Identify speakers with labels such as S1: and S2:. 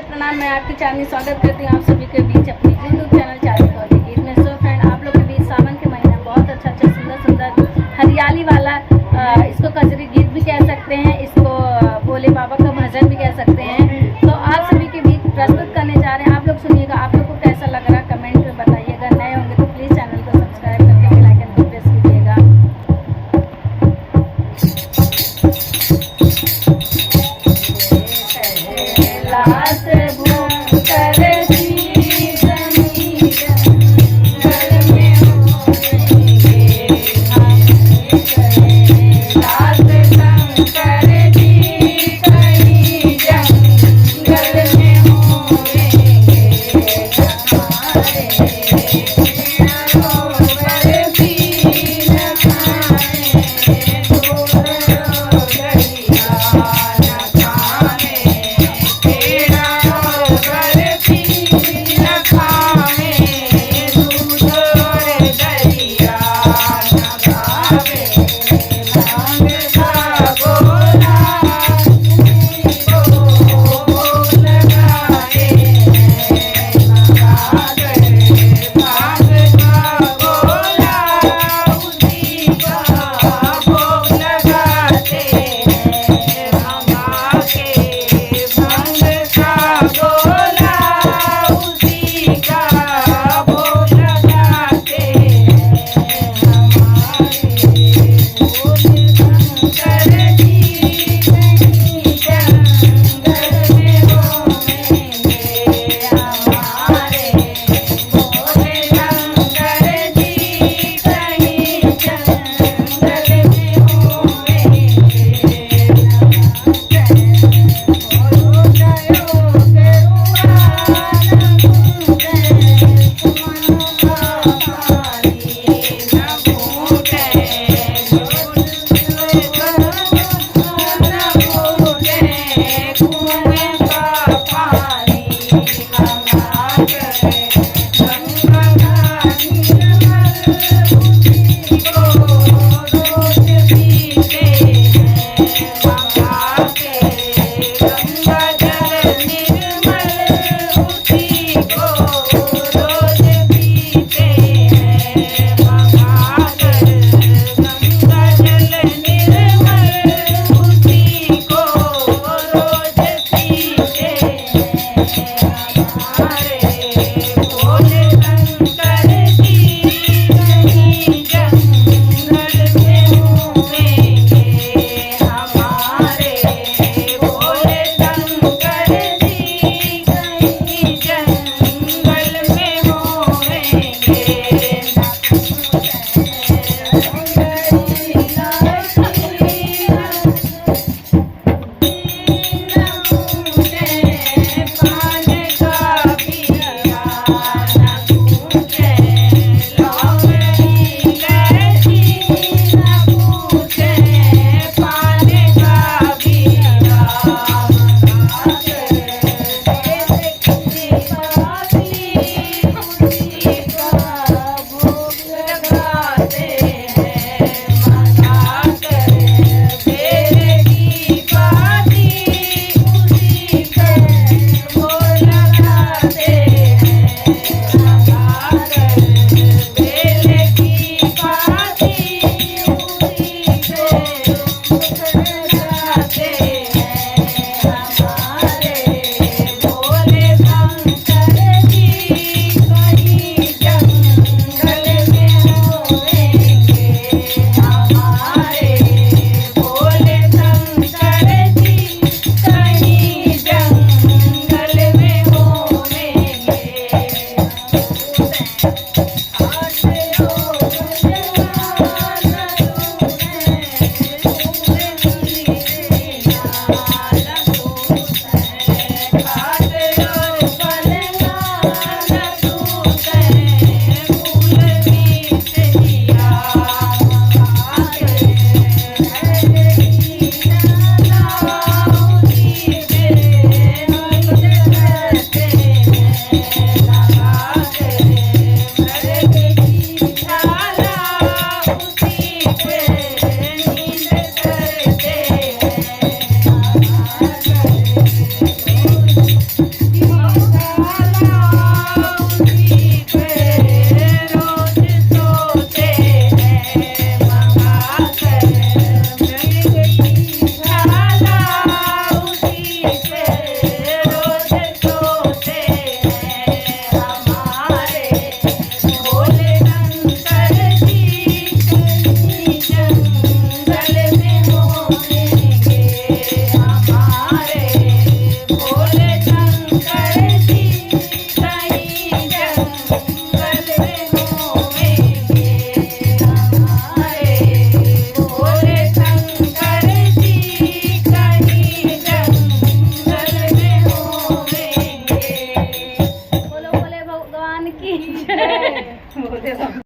S1: प्रणाम। मैं आपकी चैनल स्वागत करती हूँ आप सभी के बीच अपनी यूट्यूब चैनल चारों के गीत में। सो फ्रेंड, आप लोग के बीच सावन के महीना बहुत अच्छा सुंदर सुंदर हरियाली वाला इसको कजरी गीत भी कह सकते हैं, इसको भोले बाबा का भजन भी कह सकते हैं। तो आप सभी के बीच प्रस्तुत करने जा रहे हैं। आप लोग सुनिएगा, आप लोग को कैसा लग रहा है कमेंट में बताइएगा। नए होंगे तो प्लीज़ चैनल को सब्सक्राइब करके बेल आइकन को प्रेस कीजिएगा। लास्ट